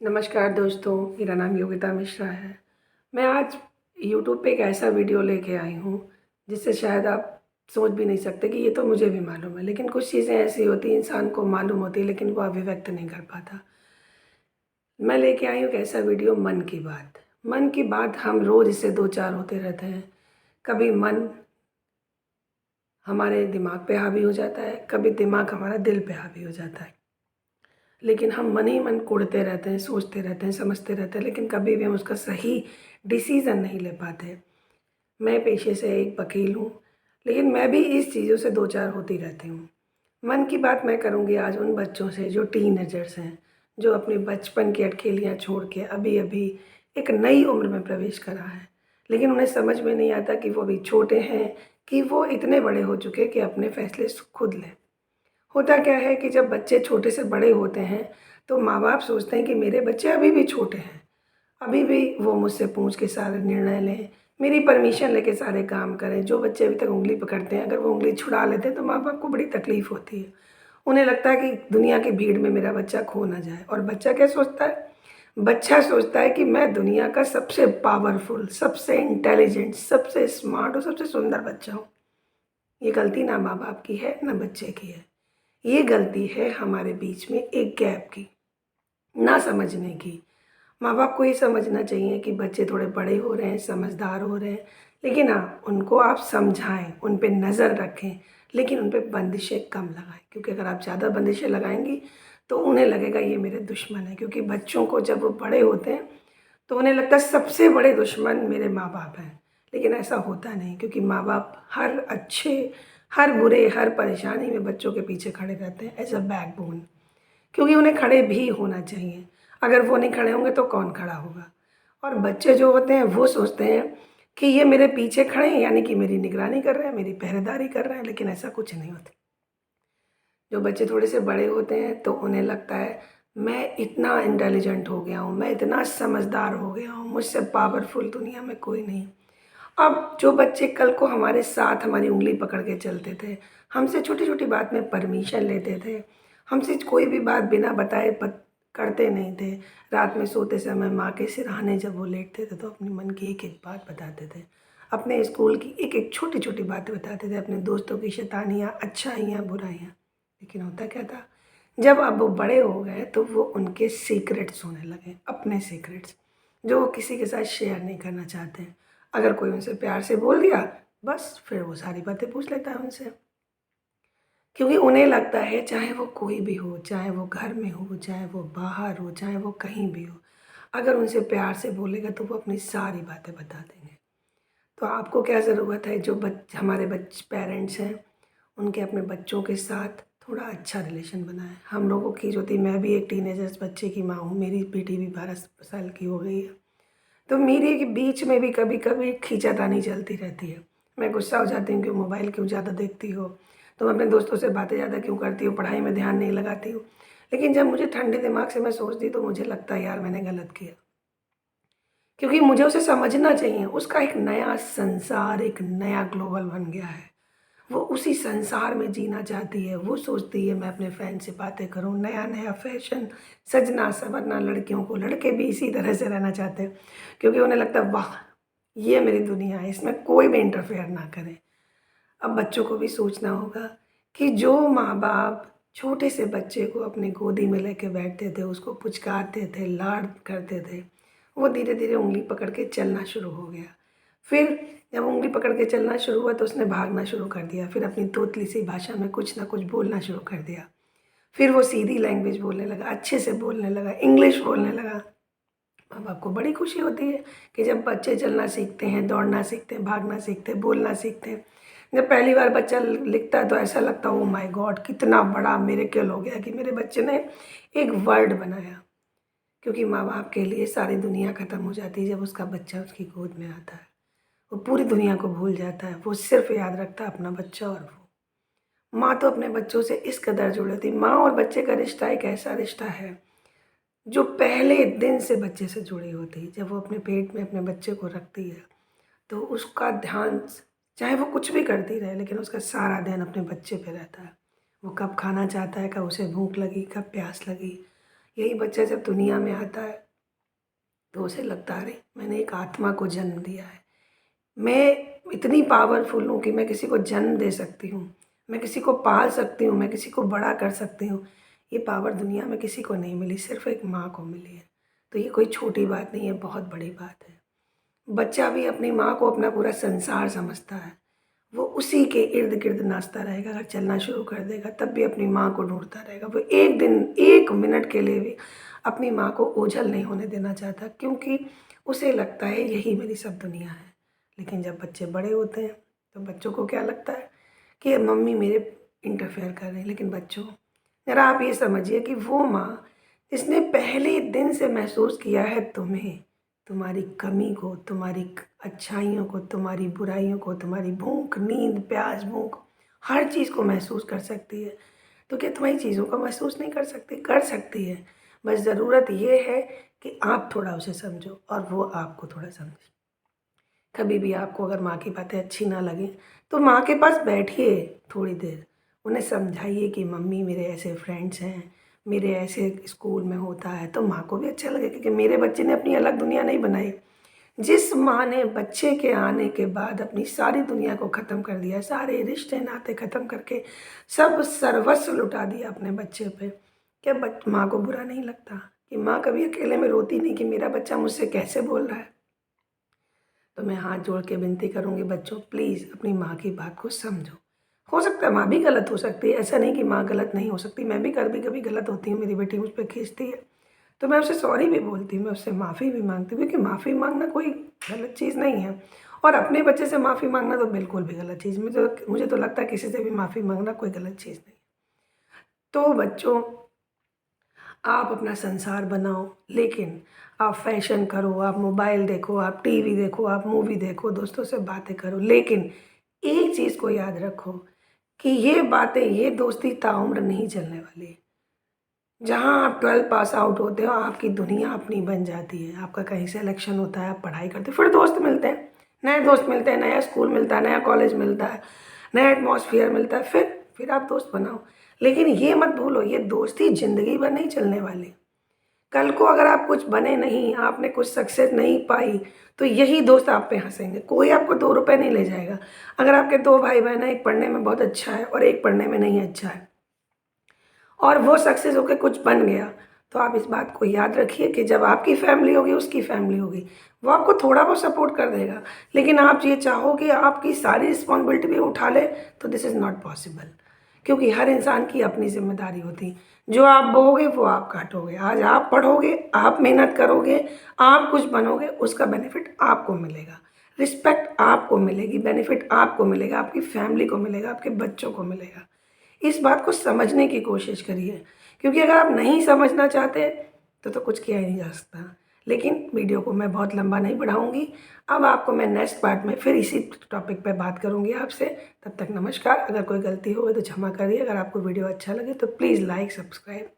नमस्कार दोस्तों, मेरा नाम योगिता मिश्रा है। मैं आज यूट्यूब पे एक ऐसा वीडियो लेके आई हूँ, जिससे शायद आप सोच भी नहीं सकते कि ये तो मुझे भी मालूम है, लेकिन कुछ चीज़ें ऐसी होती हैं इंसान को मालूम होती है लेकिन वो अभिव्यक्त नहीं कर पाता। मैं लेके आई हूँ एक ऐसा वीडियो मन की बात। मन की बात हम रोज़ इससे 2-4 होते रहते हैं। कभी मन हमारे दिमाग पे हावी हो जाता है, कभी दिमाग हमारा दिल पे हावी हो जाता है। लेकिन हम मन ही मन कुढ़ते रहते हैं, सोचते रहते हैं, समझते रहते हैं, लेकिन कभी भी हम उसका सही डिसीज़न नहीं ले पाते। मैं पेशे से एक वकील हूँ, लेकिन मैं भी इस चीज़ों से 2-4 होती रहती हूँ। मन की बात मैं करूँगी आज उन बच्चों से जो टीनेजर्स हैं, जो अपने बचपन की अठखेलियाँ छोड़ के अभी-अभी एक नई उम्र में प्रवेश करा है। लेकिन उन्हें समझ में नहीं आता कि वो अभी छोटे हैं, कि वो इतने बड़े हो चुके हैं कि अपने फैसले खुद लें। होता क्या है कि जब बच्चे छोटे से बड़े होते हैं, तो माँ-बाप सोचते हैं कि मेरे बच्चे अभी भी छोटे हैं, अभी भी वो मुझसे पूछ के सारे निर्णय लें, मेरी परमिशन लेके सारे काम करें। जो बच्चे अभी तक उँगली पकड़ते हैं, अगर वो उँगली छुड़ा लेते हैं, तो माँ-बाप को बड़ी तकलीफ़ होती है। उन्हें लगता है कि दुनिया की भीड़ में मेरा बच्चा खो ना जाए और बच्चा क्या सोचता है? बच्चा सोचता है कि मैं दुनिया का सबसे पावरफुल, सबसे इंटेलिजेंट, सबसे स्मार्ट और सबसे सुंदर बच्चा हूँ। ये गलती ना माँ-बाप की है, ना बच्चे की है। ये गलती है हमारे बीच में एक गैप की, ना समझने की। माँ-बाप को ये समझना चाहिए कि बच्चे थोड़े बड़े हो रहे हैं, समझदार हो रहे हैं, लेकिन हाँ, उनको आप समझाएँ, उन पे नज़र रखें, लेकिन उन पे बंदिशें कम लगाएँ। क्योंकि अगर आप ज़्यादा बंदिशें लगाएँगी, तो उन्हें लगेगा ये मेरे दुश्मन हैं। क्योंकि बच्चों को जब वो बड़े होते हैं, तो उन्हें लगता है सबसे बड़े दुश्मन मेरे माँ-बाप हैं। लेकिन ऐसा होता नहीं, क्योंकि माँ-बाप हर अच्छे, हर बुरे, हर परेशानी में बच्चों के पीछे खड़े रहते हैं एज़ अ बैकबोन। क्योंकि उन्हें खड़े भी होना चाहिए। अगर वो नहीं खड़े होंगे तो कौन खड़ा होगा? और बच्चे जो होते हैं वो सोचते हैं कि ये मेरे पीछे खड़े हैं, यानी कि मेरी निगरानी कर रहे हैं, मेरी पहरेदारी कर रहे हैं, लेकिन ऐसा कुछ नहीं होता। जो बच्चे थोड़े से बड़े होते हैं तो उन्हें लगता है मैं इतना इंटेलिजेंट हो गया हूँ, मैं इतना समझदार हो गया हूँ, मुझसे पावरफुल दुनिया में कोई नहीं। अब जो बच्चे कल को हमारे साथ हमारी उँगली पकड़ के चलते थे, हमसे छोटी-छोटी बात में परमिशन लेते थे, हमसे कोई भी बात बिना बताए पत करते नहीं थे। रात में सोते समय माँ के सिरहाने जब वो लेटते थे तो अपने मन की एक-एक बात बताते थे। अपने स्कूल की एक-एक छोटी-छोटी बातें बताते थे, अपने दोस्तों की शैतानियाँ, अच्छाइयाँ, बुराइयाँ। लेकिन होता क्या था, जब अब वो बड़े हो गए तो वो उनके सीक्रेट्स होने लगे, अपने सीक्रेट्स, जो वो किसी के साथ शेयर नहीं करना चाहते हैं। अगर कोई उनसे प्यार से बोल दिया, बस फिर वो सारी बातें पूछ लेता है उनसे। क्योंकि उन्हें लगता है चाहे वो कोई भी हो, चाहे वो घर में हो, चाहे वो बाहर हो, चाहे वो कहीं भी हो, अगर उनसे प्यार से बोलेगा तो वो अपनी सारी बातें बता देंगे। तो आपको क्या ज़रूरत है, जो हमारे पेरेंट्स हैं, उनके अपने बच्चों के साथ थोड़ा अच्छा रिलेशन बनाएँ। हम लोगों की जो थी, मैं भी एक टीनेजर्स बच्चे की माँ हूँ, मेरी बेटी भी 12 साल की हो गई है। तो मेरे के बीच में भी कभी-कभी खींचातानी चलती रहती है। मैं गुस्सा हो जाती हूँ कि मोबाइल क्यों ज़्यादा देखती हो? तुम अपने दोस्तों से बातें ज़्यादा क्यों करती हो? पढ़ाई में ध्यान नहीं लगाती हो? लेकिन जब मुझे ठंडे दिमाग से मैं सोचती तो मुझे लगता है यार मैंने गलत किया। क्योंकि मुझे उसे समझना चाहिए, उसका एक नया संसार, एक नया ग्लोबल बन गया है। वो उसी संसार में जीना चाहती है, वो सोचती है मैं अपने फ्रेंड से बातें करूँ, नया-नया फ़ैशन, सजना-संवरना लड़कियों को, लड़के भी इसी तरह से रहना चाहते हैं। क्योंकि उन्हें लगता है वाह! ये मेरी दुनिया है, इसमें कोई भी इंटरफेयर ना करे। अब बच्चों को भी सोचना होगा कि जो माँ-बाप छोटे से बच्चे को अपनी गोदी में लेके बैठते थे, उसको पुचकारते थे, लाड करते थे, वो धीरे-धीरे उँगली पकड़ के चलना शुरू हो गया। फिर जब उँगली पकड़ के चलना शुरू हुआ तो उसने भागना शुरू कर दिया, फिर अपनी तोतली-सी भाषा में कुछ ना कुछ बोलना शुरू कर दिया। फिर वो सीधी लैंग्वेज बोलने लगा, अच्छे से बोलने लगा, इंग्लिश बोलने लगा। माँ-बाप को बड़ी खुशी होती है कि जब बच्चे चलना सीखते हैं, दौड़ना सीखते हैं, भागना सीखते हैं, बोलना सीखते हैं। जब पहली बार बच्चा लिखता है तो ऐसा लगता है ओह माय गॉड! कितना बड़ा मिरेकल हो गया कि मेरे बच्चे ने एक वर्ड बनाया। क्योंकि माँ-बाप के लिए सारी दुनिया ख़त्म हो जाती है जब उसका बच्चा उसकी गोद में आता है। वो पूरी दुनिया को भूल जाता है, वो सिर्फ़ याद रखता है अपना बच्चा और वो। माँ तो अपने बच्चों से इस कदर जुड़ी होती है, माँ और बच्चे का रिश्ता एक ऐसा रिश्ता है जो पहले दिन से बच्चे से जुड़ी होती है। जब वो अपने पेट में अपने बच्चे को रखती है, तो उसका ध्यान चाहे वो कुछ भी करती रहे, लेकिन उसका सारा ध्यान अपने बच्चे पे रहता है। वो कब खाना चाहता है, कब उसे भूख लगी, कब प्यास लगी, यही बच्चा जब दुनिया में आता है तो उसे लगता है अरे मैंने एक आत्मा को जन्म दिया है, मैं इतनी पावरफुल हूँ कि मैं किसी को जन्म दे सकती हूँ, मैं किसी को पाल सकती हूँ, मैं किसी को बड़ा कर सकती हूँ। ये पावर दुनिया में किसी को नहीं मिली, सिर्फ एक माँ को मिली है। तो ये कोई छोटी बात नहीं है, बहुत बड़ी बात है। बच्चा भी अपनी माँ को अपना पूरा संसार समझता है। वो उसी के इर्द गिर्द नाचता रहेगा। अगर चलना शुरू कर देगा तब भी अपनी माँ को ढूंढता रहेगा। वो एक दिन, एक मिनट के लिए भी अपनी माँ को ओझल नहीं होने देना चाहता, क्योंकि उसे लगता है यही मेरी सब दुनिया है। लेकिन जब बच्चे बड़े होते हैं तो बच्चों को क्या लगता है कि मम्मी मेरे इंटरफेयर कर रही है। लेकिन बच्चों, ज़रा आप ये समझिए कि वो माँ जिसने पहले दिन से महसूस किया है तुम्हें, तुम्हारी कमी को, तुम्हारी अच्छाइयों को, तुम्हारी बुराइयों को, तुम्हारी भूख, नींद, प्यास, भूख, हर चीज़ को महसूस कर सकती है। तो क्या तुम्हारी चीज़ों को महसूस नहीं कर सकती? कर सकती है। बस ज़रूरत ये है कि आप थोड़ा उसे समझो और वो आपको थोड़ा समझे। कभी भी आपको अगर माँ की बातें अच्छी ना लगें तो माँ के पास बैठिए थोड़ी देर, उन्हें समझाइए कि मम्मी मेरे ऐसे फ्रेंड्स हैं, मेरे ऐसे स्कूल में होता है, तो माँ को भी अच्छा लगेगा कि मेरे बच्चे ने अपनी अलग दुनिया नहीं बनाई। जिस माँ ने बच्चे के आने के बाद अपनी सारी दुनिया को ख़त्म कर दिया, सारे रिश्ते नाते ख़त्म करके सब सर्वस्व लुटा दिया अपने बच्चे पे, क्या माँ को बुरा नहीं लगता कि माँ कभी अकेले में रोती नहीं कि मेरा बच्चा मुझसे कैसे बोल रहा है? तो मैं हाथ जोड़ के विनती करूँगी बच्चों, प्लीज़ अपनी माँ की बात को समझो। हो सकता है माँ भी गलत हो सकती है, ऐसा नहीं कि माँ गलत नहीं हो सकती। मैं भी कभी कभी गलत होती हूँ, मेरी बेटी मुझ पर खींचती है तो मैं उससे सॉरी भी बोलती हूँ, मैं उससे माफ़ी भी मांगती हूँ, क्योंकि माफ़ी मांगना कोई गलत चीज़ नहीं है। और अपने बच्चे से माफ़ी मांगना तो बिल्कुल भी गलत चीज़, मुझे तो लगता है किसी से भी माफ़ी मांगना कोई गलत चीज़ नहीं। तो बच्चों, आप अपना संसार बनाओ, लेकिन आप फैशन करो, आप मोबाइल देखो, आप टीवी देखो, आप मूवी देखो, दोस्तों से बातें करो, लेकिन एक चीज़ को याद रखो कि ये बातें, ये दोस्ती ताउम्र नहीं चलने वाली। जहाँ आप 12 पास आउट होते हो, आपकी दुनिया अपनी बन जाती है। आपका कहीं सिलेक्शन होता है, आप पढ़ाई करते हो, फिर दोस्त मिलते हैं, नए दोस्त मिलते हैं, नया स्कूल मिलता है, नया कॉलेज मिलता है, नया एटमॉस्फेयर मिलता है, फिर आप दोस्त बनाओ। लेकिन ये मत भूलो, ये दोस्ती ज़िंदगी भर नहीं चलने वाली। कल को अगर आप कुछ बने नहीं, आपने कुछ सक्सेस नहीं पाई, तो यही दोस्त आप पे हँसेंगे। कोई आपको 2 रुपए नहीं ले जाएगा। अगर आपके 2 भाई-बहन हैं, एक पढ़ने में बहुत अच्छा है और एक पढ़ने में नहीं अच्छा है, और वो सक्सेस होके कुछ बन गया, तो आप इस बात को याद रखिए कि जब आपकी फैमिली होगी, उसकी फैमिली होगी, वो आपको थोड़ा बहुत सपोर्ट कर देगा। लेकिन आप ये चाहो कि आपकी सारी रिस्पॉन्सिबिलिटी भी उठा ले, तो दिस इज़ नॉट पॉसिबल, क्योंकि हर इंसान की अपनी ज़िम्मेदारी होती है। जो आप बोओगे वो आप काटोगे। आज आप पढ़ोगे, आप मेहनत करोगे, आप कुछ बनोगे, उसका बेनिफिट आपको मिलेगा। रिस्पेक्ट आपको मिलेगी, बेनिफिट आपको मिलेगा, आपकी फैमिली को मिलेगा, आपके बच्चों को मिलेगा। इस बात को समझने की कोशिश करिए, क्योंकि अगर आप नहीं समझना चाहते तो कुछ किया ही नहीं जा सकता। लेकिन वीडियो को मैं बहुत लंबा नहीं बढ़ाऊँगी। अब आपको मैं नेक्स्ट पार्ट में फिर इसी टॉपिक पे बात करूँगी आपसे। तब तक नमस्कार। अगर कोई गलती हो तो क्षमा करिए। अगर आपको वीडियो अच्छा लगे तो प्लीज़ लाइक, सब्सक्राइब